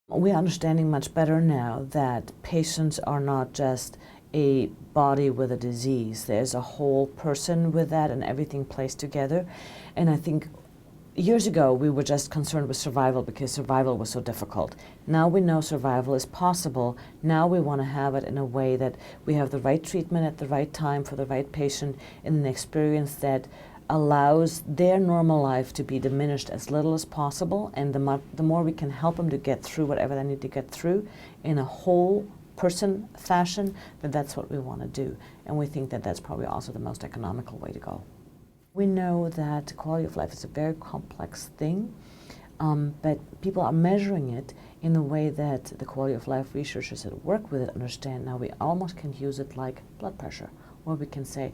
We're understanding much better now that patients are not just a body with a disease. There's a whole person with that, and everything plays together. And I think years ago we were just concerned with survival because survival was so difficult. Now we know survival is possible. Now we want to have it in a way that we have the right treatment at the right time for the right patient in an experience that allows their normal life to be diminished as little as possible, and the more we can help them to get through whatever they need to get through in a whole person fashion, then that's what we want to do. And we think that that's probably also the most economical way to go. We know that quality of life is a very complex thing, but people are measuring it in a way that the quality of life researchers that work with it understand now we almost can use it like blood pressure, where we can say,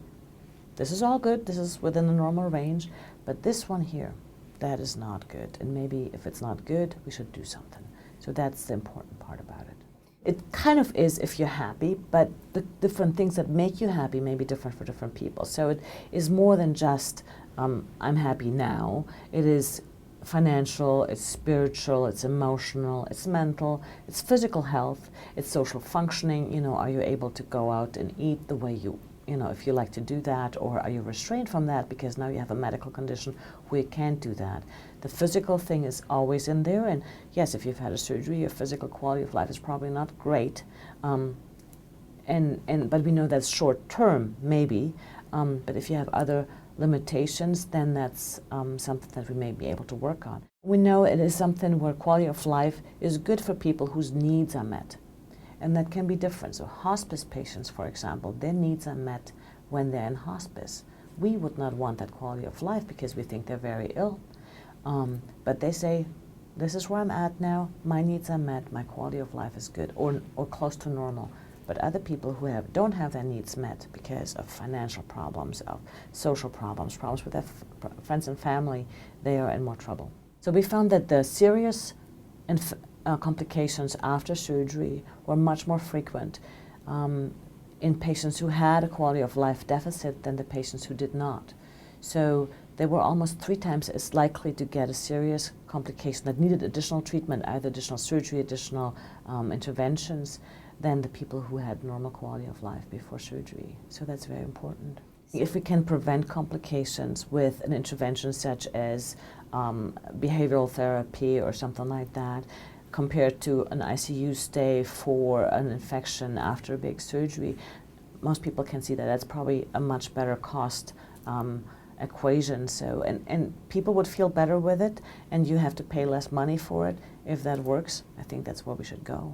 this is all good, this is within the normal range, but this one here, that is not good. And maybe if it's not good, we should do something. So that's the important part about it. It kind of is if you're happy, but the different things that make you happy may be different for different people. So it is more than just, I'm happy now. It is financial, it's spiritual, it's emotional, it's mental, it's physical health, it's social functioning. You know, are you able to go out and eat the way you know, if you like to do that, or are you restrained from that because now you have a medical condition where you can't do that? The physical thing is always in there, and yes, if you've had a surgery, your physical quality of life is probably not great, but we know that's short term, maybe, but if you have other limitations, then that's something that we may be able to work on. We know it is something where quality of life is good for people whose needs are met. And that can be different. So hospice patients, for example, their needs are met when they're in hospice. We would not want that quality of life because we think they're very ill. But they say, this is where I'm at now, my needs are met, my quality of life is good, or close to normal. But other people who don't have their needs met because of financial problems, of social problems, problems with their friends and family, they are in more trouble. So we found that the serious complications after surgery were much more frequent in patients who had a quality of life deficit than the patients who did not. So they were almost 3 times as likely to get a serious complication that needed additional treatment, either additional surgery, additional interventions, than the people who had normal quality of life before surgery. So that's very important. If we can prevent complications with an intervention such as behavioral therapy or something like that, compared to an ICU stay for an infection after a big surgery, most people can see that that's probably a much better cost equation. So, and people would feel better with it, and you have to pay less money for it. If that works, I think that's where we should go.